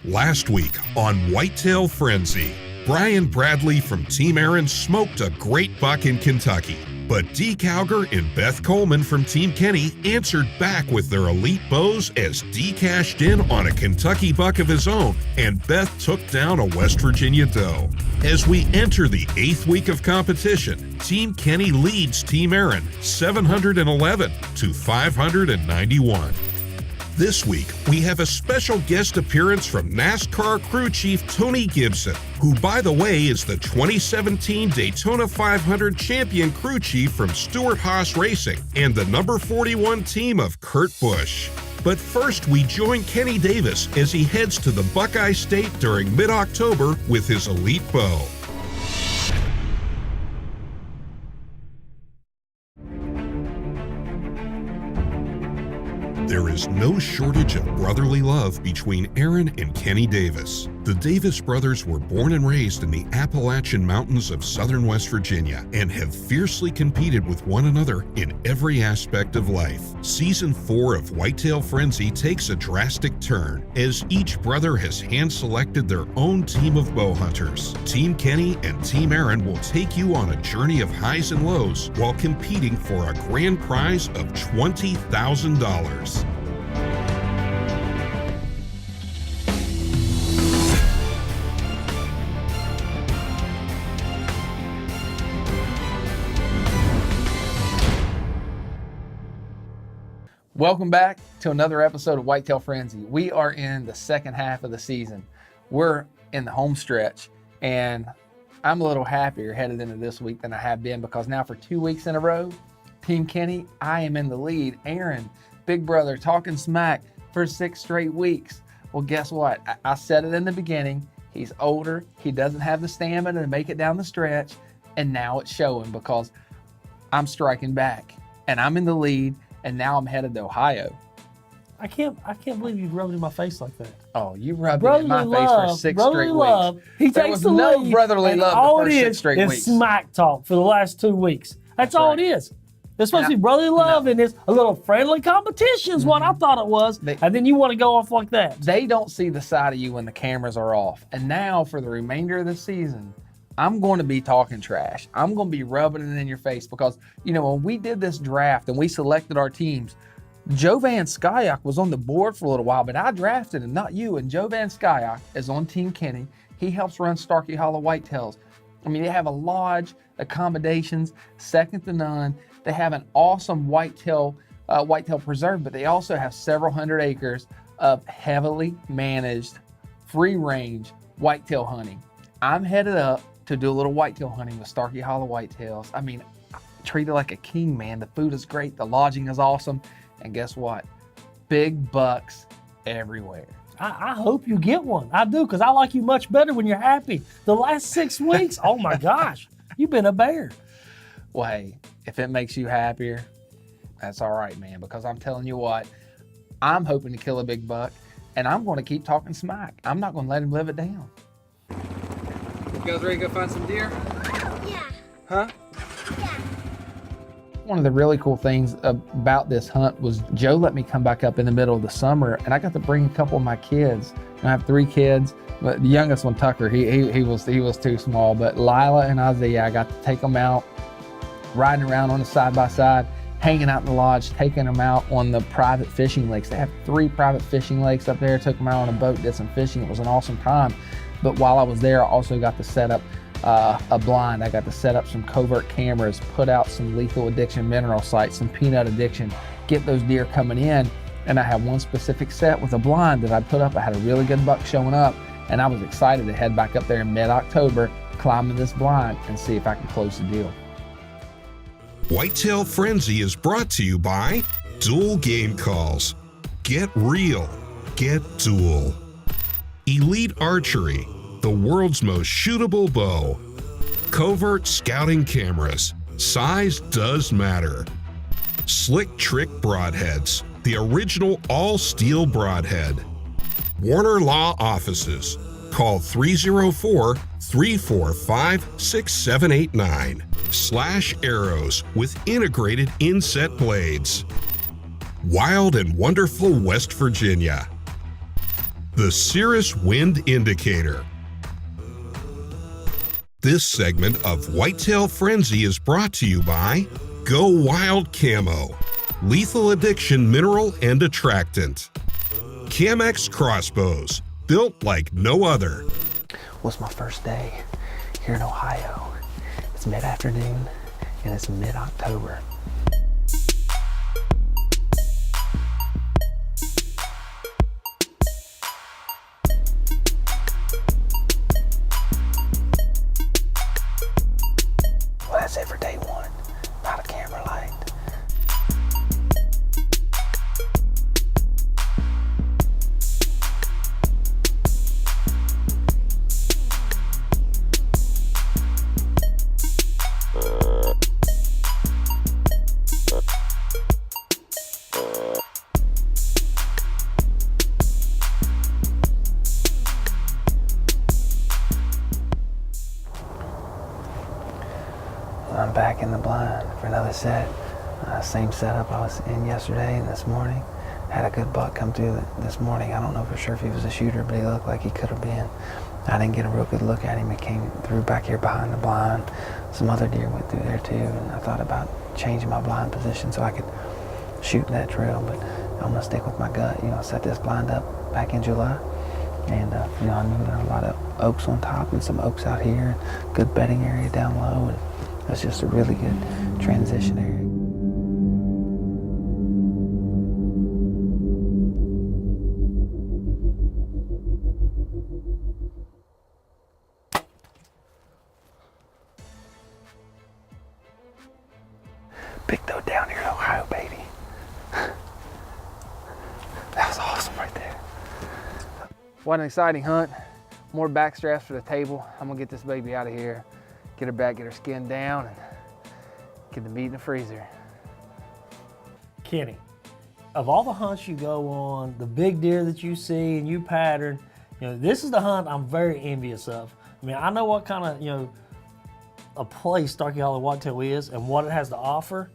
Last week on Whitetail Frenzy, Brian Bradley from Team Aaron smoked a great buck in Kentucky, but Dee Cowger and Beth Coleman from Team Kenny answered back with their elite bows as Dee cashed in on a Kentucky buck of his own and Beth took down a West Virginia doe. As we enter the 8th week of competition, Team Kenny leads Team Aaron 711 to 591. This week, we have a special guest appearance from NASCAR crew chief Tony Gibson, who, by the way, is the 2017 Daytona 500 champion crew chief from Stewart-Haas Racing and the number 41 team of Kurt Busch. But first, we join Kenny Davis as he heads to the Buckeye State during mid-October with his elite bow. There is no shortage of brotherly love between Aaron and Kenny Davis. The Davis brothers were born and raised in the Appalachian Mountains of southern West Virginia and have fiercely competed with one another in every aspect of life. Season 4 of Whitetail Frenzy takes a drastic turn as each brother has hand-selected their own team of bow hunters. Team Kenny and Team Aaron will take you on a journey of highs and lows while competing for a grand prize of $20,000. Welcome back to another episode of Whitetail Frenzy. We are in the second half of the season. We're in the home stretch, and I'm a little happier headed into this week than I have been because now for 2 weeks in a row, Team Kenny, I am in the lead. Aaron, big brother, talking smack for 6 straight weeks. Well, guess what? I said it in the beginning. He's older. He doesn't have the stamina to make it down the stretch, and now it's showing because I'm striking back, and I'm in the lead. And now I'm headed to Ohio. I can't believe you rubbed it in my face like that. Oh, you rubbed it in my face for 6 straight love. weeks. He There takes was the no lead, brotherly and love all the first it 6 is straight is weeks. smack talk for the last 2 weeks. That's all right. it is. It's supposed to be brotherly love, and it's a little friendly competition is what I thought it was. And then you want to go off like that. They don't see the side of you when the cameras are off. And now for the remainder of the season, I'm going to be talking trash. I'm going to be rubbing it in your face because, you know, when we did this draft and we selected our teams, Joe Van Skyok was on the board for a little while, but I drafted him, not you. And Joe Van Skyok is on Team Kenny. He helps run Starkey Hollow Whitetails. I mean, they have a lodge, accommodations, second to none. They have an awesome whitetail preserve, but they also have several hundred acres of heavily managed, free-range whitetail hunting. I'm headed up to do a little whitetail hunting with Starkey Hollow Whitetails. I mean, treated like a king, man. The food is great. The lodging is awesome. And guess what? Big bucks everywhere. I hope you get one. I do, because I like you much better when you're happy. The last 6 weeks, oh my gosh, you've been a bear. Well, hey, if it makes you happier, that's all right, man, because I'm telling you what, I'm hoping to kill a big buck, and I'm going to keep talking smack. I'm not going to let him live it down. You guys ready to go find some deer? Yeah. Huh? Yeah. One of the really cool things about this hunt was Joe let me come back up in the middle of the summer, and I got to bring a couple of my kids. And I have 3 kids, but the youngest one, Tucker, he was too small. But Lila and Isaiah, I got to take them out, riding around on a side-by-side, hanging out in the lodge, taking them out on the private fishing lakes. They have 3 private fishing lakes up there. Took them out on a boat, did some fishing. It was an awesome time. But while I was there, I also got to set up a blind. I got to set up some covert cameras, put out some lethal addiction mineral sites, some peanut addiction, get those deer coming in. And I had one specific set with a blind that I put up. I had a really good buck showing up, and I was excited to head back up there in mid-October, climbing this blind and see if I could close the deal. Whitetail Frenzy is brought to you by Dual Game Calls. Get real. Get dual. Elite Archery, the world's most shootable bow. Covert scouting cameras. Size does matter. Slick Trick broadheads. The original all-steel broadhead. Warner Law Offices. Call 304-345-6789. Slash Arrows with integrated inset blades. Wild and wonderful West Virginia. The Cirrus Wind Indicator. This segment of Whitetail Frenzy is brought to you by Go Wild Camo, lethal addiction mineral and attractant. Camex crossbows, built like no other. Was my first day here in Ohio. It's mid-afternoon and it's mid-October. Well, that's it for day one. Not a camera light. I'm back in the blind for another set. Same setup I was in yesterday and this morning. Had a good buck come through this morning. I don't know for sure if he was a shooter, but he looked like he could have been. I didn't get a real good look at him. He came through back here behind the blind. Some other deer went through there too, and I thought about changing my blind position so I could shoot in that trail, but I'm gonna stick with my gut. I set this blind up back in July, and I knew there were a lot of oaks on top and some oaks out here, good bedding area down low, and it's just a really good transition area. Big doe down here in Ohio, baby. That was awesome right there. What an exciting hunt. More back straps for the table. I'm gonna get this baby out of here, get her back, get her skin down, and get the meat in the freezer. Kenny, of all the hunts you go on, the big deer that you see and you pattern, this is the hunt I'm very envious of. I mean, I know what kind of, a place Starkey Hollow Whitetail is and what it has to offer,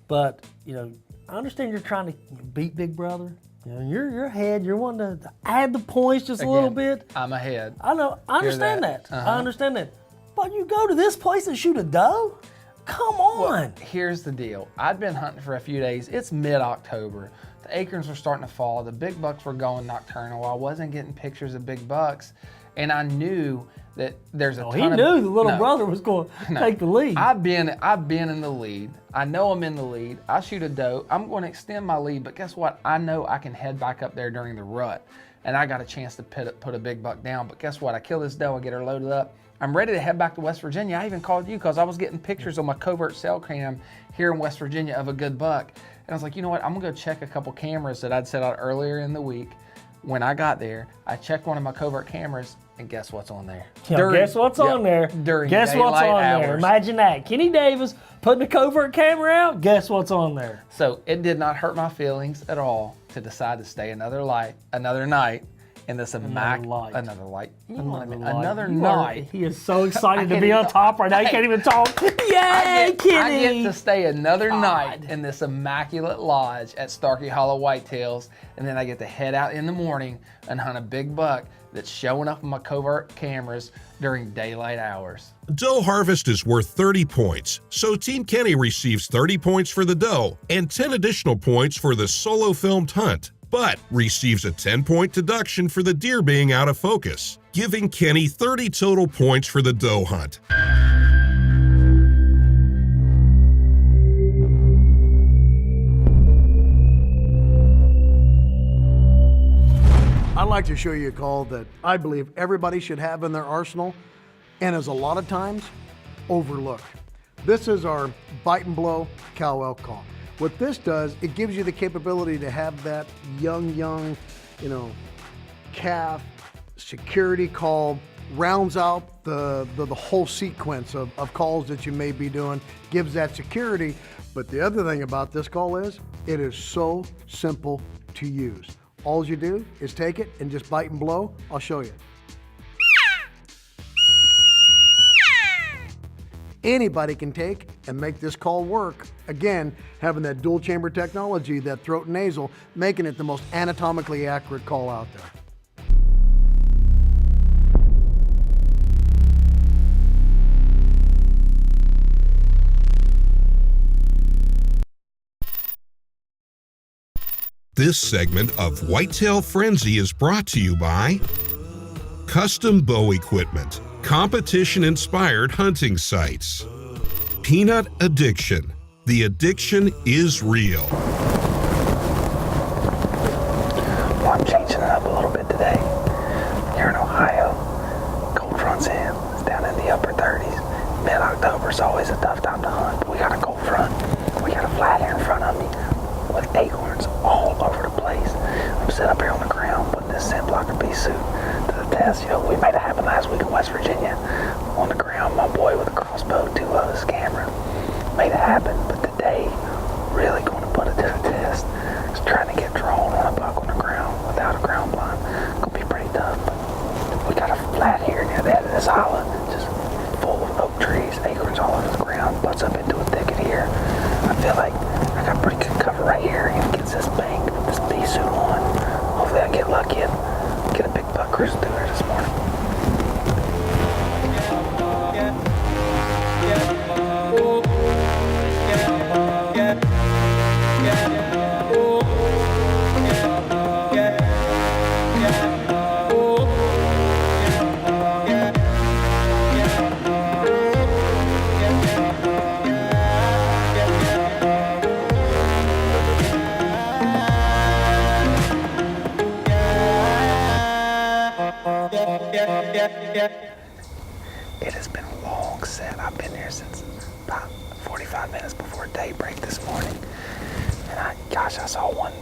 but, I understand you're trying to beat Big Brother. You're ahead. You're wanting to add the points just a little bit. I'm ahead. I know. I understand that. I understand that. But you go to this place and shoot a doe? Come on. Well, here's the deal. I'd been hunting for a few days. It's mid-October. The acorns were starting to fall. The big bucks were going nocturnal. I wasn't getting pictures of big bucks. And I knew that there's a ton of... He knew the little brother was going to take the lead. I've been in the lead. I know I'm in the lead. I shoot a doe. I'm going to extend my lead. But guess what? I know I can head back up there during the rut. And I got a chance to put a big buck down. But guess what? I kill this doe. I get her loaded up. I'm ready to head back to West Virginia. I even called you because I was getting pictures on my covert cell cam here in West Virginia of a good buck. And I was like, you know what? I'm going to go check a couple cameras that I'd set out earlier in the week. When I got there, I checked one of my covert cameras, and guess what's on there? Guess what's on there? Guess what's on there? Imagine that. Kenny Davis putting a covert camera out. Guess what's on there? So it did not hurt my feelings at all to decide to stay another night in this another night. He is so excited to be on top right now. He can't even talk. Yay, Kenny! I get to stay another night in this immaculate lodge at Starkey Hollow Whitetails, and then I get to head out in the morning and hunt a big buck that's showing up on my covert cameras during daylight hours. Doe harvest is worth 30 points, so Team Kenny receives 30 points for the doe and 10 additional points for the solo filmed hunt, but receives a 10-point deduction for the deer being out of focus, giving Kenny 30 total points for the doe hunt. I'd like to show you a call that I believe everybody should have in their arsenal and is a lot of times overlooked. This is our bite and blow cow elk call. What this does, it gives you the capability to have that young, calf security call, rounds out the whole sequence of calls that you may be doing, gives that security. But the other thing about this call is, it is so simple to use. All you do is take it and just bite and blow. I'll show you. Anybody can take and make this call work. Again, having that dual chamber technology, that throat and nasal, making it the most anatomically accurate call out there. This segment of Whitetail Frenzy is brought to you by Custom Bow Equipment, competition-inspired hunting sites. Peanut Addiction. The addiction is real. Well, I'm changing it up a little bit today. Here in Ohio, cold front's in. It's down in the upper 30s. Mid-October is always a tough time to hunt, but we got a cold front. We got a flat here in front of me with acorns all over the place. I'm sitting up here on the ground putting this scent blocker bee suit to the test. You know, we made it happen last week in West Virginia. On the ground, my boy with a crossbow, 2 of his camera. Made it happen, but today, really going to put it to the test. Just trying to get drawn on a buck on the ground without a ground blind. Gonna be pretty tough, but we got a flat here near the end of this hollow, just full of oak trees, acorns all over the ground, butts up into a thicket here. I feel like I got pretty good cover right here. It gets this bank with this bee suit on. Hopefully I get lucky and get a big buck cruising through there this morning. It has been a long set. I've been here since about 45 minutes before daybreak this morning. And I saw one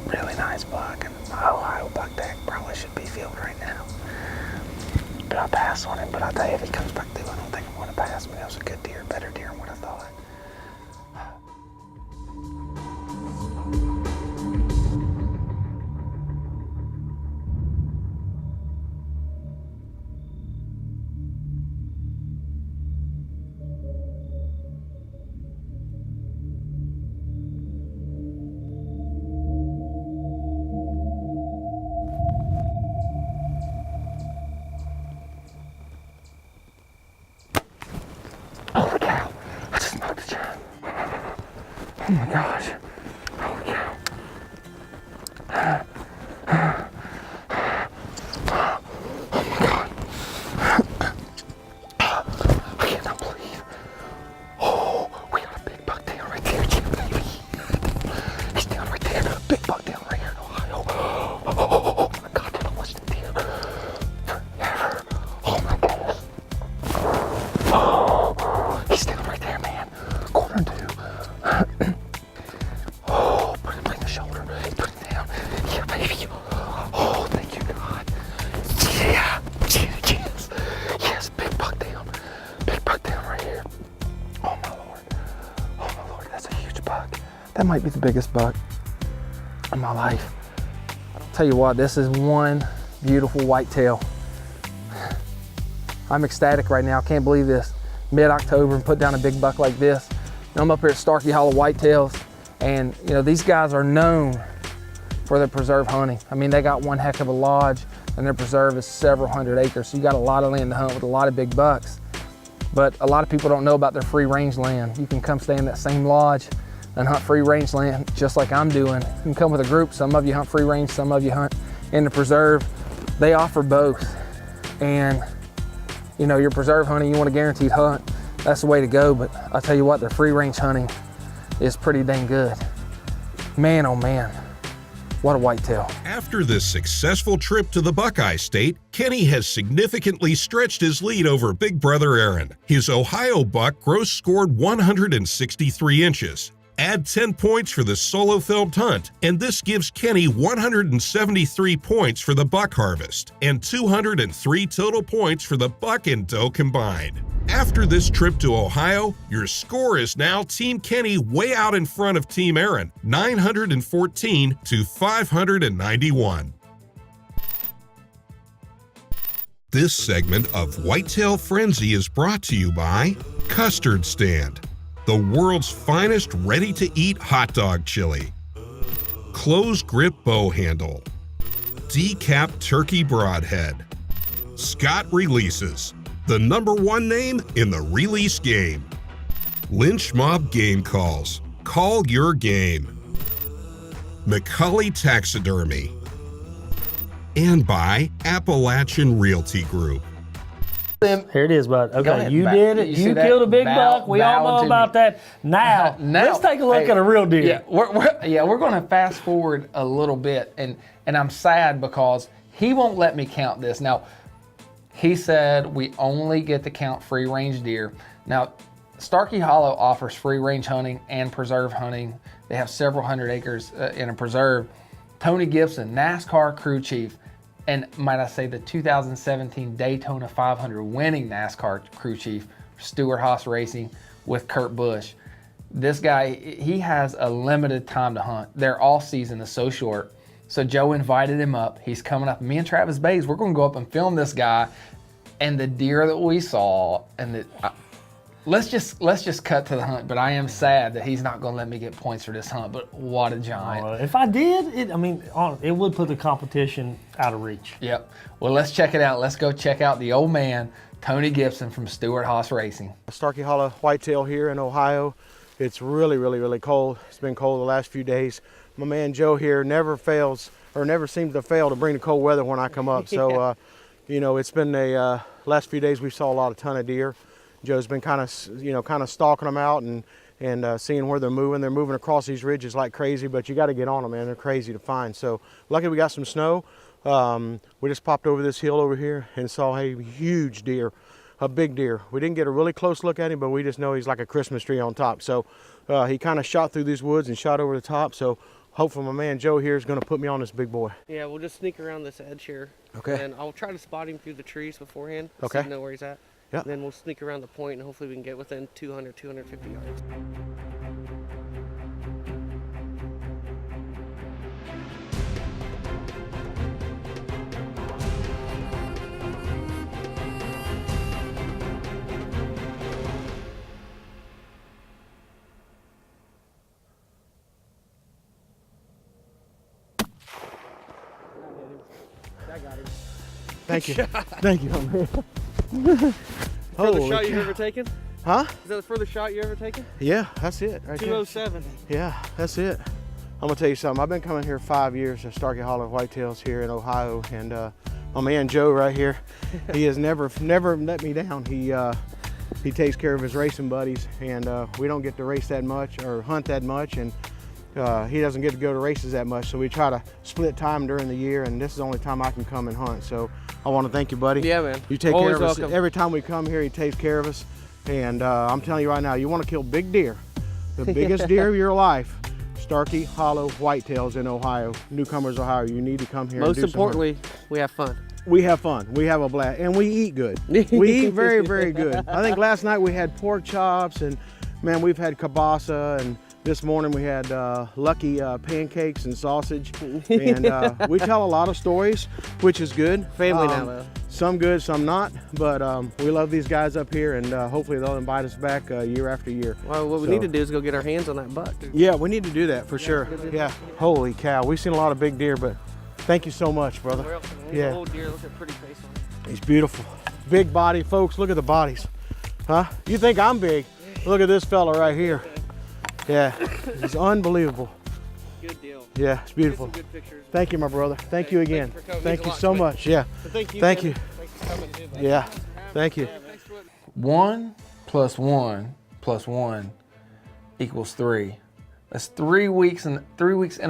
really nice buck, and my Ohio buck tag probably should be filled right now. But I passed on him, but I'll tell you, if he comes back through, I don't think I'm going to pass him. That was a good deer, better deer than what I thought. Holy cow, I just smoked the giant. Oh my gosh. Holy cow. Oh my God. I cannot believe. Oh, we got a big buck down right there, Jim, baby. He's down right there. Big buck down right here in Ohio. Oh my God, did I watch the deer forever? Oh my goodness. Oh, he's down right there, man. Quarter two. Oh, put him in the shoulder. Put him down. Yeah, baby. Oh, thank you, God. Yeah. Yes. Yes, big buck down. Big buck down right here. Oh, my Lord. Oh, my Lord. That's a huge buck. That might be the biggest buck in my life. I'll tell you what, this is one beautiful whitetail. I'm ecstatic right now. Can't believe this. Mid-October and put down a big buck like this. And I'm up here at Starkey Hollow Whitetails, and you know, these guys are known for their preserve hunting. I mean, they got one heck of a lodge, and their preserve is several hundred acres. So you got a lot of land to hunt with a lot of big bucks. But a lot of people don't know about their free range land. You can come stay in that same lodge and hunt free range land just like I'm doing. You can come with a group. Some of you hunt free range, some of you hunt in the preserve. They offer both. And you know, your preserve hunting, you want a guaranteed hunt, that's the way to go. But I'll tell you what, their free range hunting is pretty dang good. Man, oh man, what a whitetail. After this successful trip to the Buckeye State, Kenny has significantly stretched his lead over big brother Aaron. His Ohio buck gross scored 163 inches. Add 10 points for the solo filmed hunt, and this gives Kenny 173 points for the buck harvest, and 203 total points for the buck and doe combined. After this trip to Ohio, your score is now Team Kenny way out in front of Team Aaron, 914 to 591. This segment of Whitetail Frenzy is brought to you by Custard Stand, the world's finest ready-to-eat hot dog chili. Close grip bow handle. Decap turkey broadhead. Scott Releases, the #1 name in the release game. Lynch Mob Game Calls. Call your game. McCulley Taxidermy, and by Appalachian Realty Group. Here it is, bud. Go Okay, ahead, you bow. did it. You see You that? killed a big Bow- buck. We all bowing know to about me. that. Now, let's take a look hey, at a real deer. Yeah, we're going to fast forward a little bit, and I'm sad because he won't let me count this. Now, he said we only get to count free range deer. Now, Starkey Hollow offers free range hunting and preserve hunting. They have several hundred acres in a preserve. Tony Gibson, NASCAR crew chief, and might I say the 2017 Daytona 500 winning NASCAR crew chief, Stewart Haas Racing with Kurt Busch. This guy, he has a limited time to hunt. Their off season is so short. So Joe invited him up. He's coming up. Me and Travis Bays, we're going to go up and film this guy. And the deer that we saw, and let's just cut to the hunt. But I am sad that he's not going to let me get points for this hunt. But what a giant! If I did, it would put the competition out of reach. Yep. Well, let's check it out. Let's go check out the old man, Tony Gibson from Stewart Haas Racing. Starkey Hollow Whitetail here in Ohio. It's really, really, really cold. It's been cold the last few days. My man Joe here never fails, or never seems to fail to bring the cold weather when I come up. So, it's been a last few days we saw a ton of deer. Joe's been kind of stalking them out and seeing where they're moving. They're moving across these ridges like crazy, but you got to get on them, man. They're crazy to find. So, lucky we got some snow. We just popped over this hill over here and saw a huge deer. A big deer. We didn't get a really close look at him, but we just know he's like a Christmas tree on top. So he kind of shot through these woods and shot over the top. So hopefully my man Joe here is going to put me on this big boy. Yeah, we'll just sneak around this edge here. Okay. And I'll try to spot him through the trees beforehand. Okay. So you know where he's at. Yeah. Then we'll sneak around the point and hopefully we can get within 200, 250 yards. Thank you. Thank you, man. Furthest Holy shot you've cow. ever taken? Huh? Is that the furthest shot you ever taken? Yeah, that's it right there. 207. Yeah, that's it. I'm gonna tell you something. I've been coming here 5 years to Starkey Hollow Whitetails here in Ohio, and my man Joe right here, he has never let me down. He takes care of his racing buddies, and we don't get to race that much or hunt that much, and he doesn't get to go to races that much. So we try to split time during the year, and this is the only time I can come and hunt. So I want to thank you, buddy. Yeah, man. You take Always care of us welcome. every time we come here. He takes care of us, and I'm telling you right now, you want to kill big deer, the biggest deer of your life. Starkey Hollow Whitetails in Ohio, Newcomers, Ohio. You need to come here. Most and do some hunting. importantly, we have fun. We have fun. We have a blast, and we eat good. We eat very, very good. I think last night we had pork chops, and man, we've had kielbasa, and this morning we had lucky pancakes and sausage. And we tell a lot of stories, which is good. Family now, though. Some good, some not, but we love these guys up here, and hopefully they'll invite us back year after year. Well, what we So- need to do is go get our hands on that buck. Yeah, we need to do that for sure. Yeah. Holy cow, we've seen a lot of big deer, but thank you so much, brother. Where else? There's Yeah. a whole deer. Look at pretty face on it. He's beautiful. Big body, folks. Look at the bodies. Huh? You think I'm big? Look at this fella right here. Yeah, he's unbelievable. Good deal. Yeah, it's beautiful. Get some good pictures. Thank you, my brother. Thank you again. thank you for coming. Thank Means a you lot so to me. much. Yeah. Thank you. Thank man. you. Thanks for coming too, man. Yeah. Thank you. Thanks for 1 + 1 + 1 = 3. That's 3 weeks in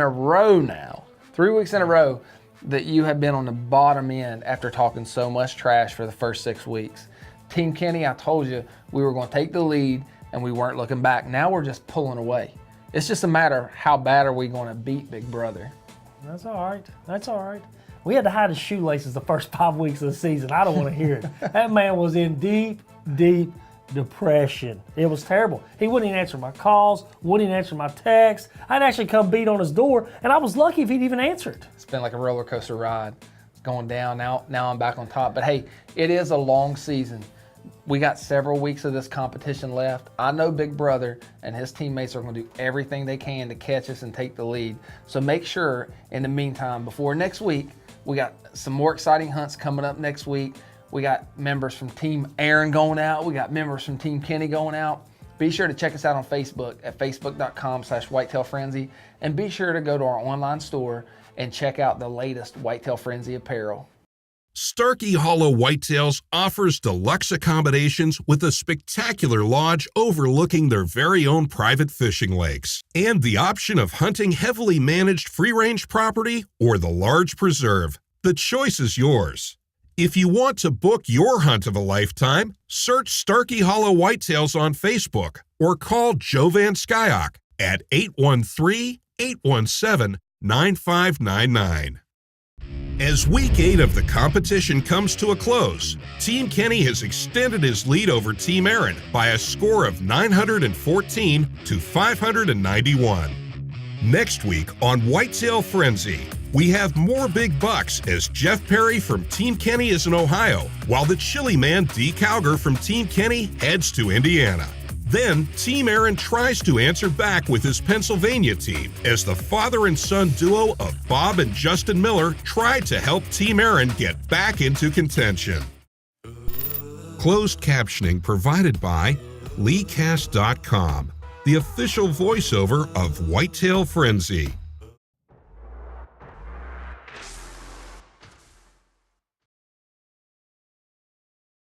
a row now. 3 weeks in a row that you have been on the bottom end after talking so much trash for the first 6 weeks. Team Kenny, I told you we were going to take the lead and we weren't looking back. Now we're just pulling away. It's just a matter of how bad are we going to beat Big Brother. That's all right. That's all right. We had to hide his shoelaces the first 5 weeks of the season. I don't want to hear it. That man was in deep, deep depression. It was terrible. He wouldn't even answer my calls, wouldn't even answer my texts. I'd actually come beat on his door, and I was lucky if he'd even answered. It's been like a roller coaster ride. It's going down. Now I'm back on top. But hey, it is a long season. We got several weeks of this competition left. I know Big Brother and his teammates are going to do everything they can to catch us and take the lead. So make sure, in the meantime, before next week, we got some more exciting hunts coming up next week. We got members from Team Aaron going out. We got members from Team Kenny going out. Be sure to check us out on Facebook at facebook.com/whitetailfrenzy, and be sure to go to our online store and check out the latest Whitetail Frenzy apparel. Starkey Hollow Whitetails offers deluxe accommodations with a spectacular lodge overlooking their very own private fishing lakes, and the option of hunting heavily managed free-range property or the large preserve. The choice is yours. If you want to book your hunt of a lifetime, search Starkey Hollow Whitetails on Facebook or call Joe Van Skyok at 813-817-9599. As week 8 of the competition comes to a close, Team Kenny has extended his lead over Team Aaron by a score of 914 to 591. Next week on Whitetail Frenzy, we have more big bucks as Jeff Perry from Team Kenny is in Ohio, while the chili man D. Cowger from Team Kenny heads to Indiana. Then, Team Aaron tries to answer back with his Pennsylvania team as the father and son duo of Bob and Justin Miller try to help Team Aaron get back into contention. Closed captioning provided by LeeCast.com, the official voiceover of Whitetail Frenzy.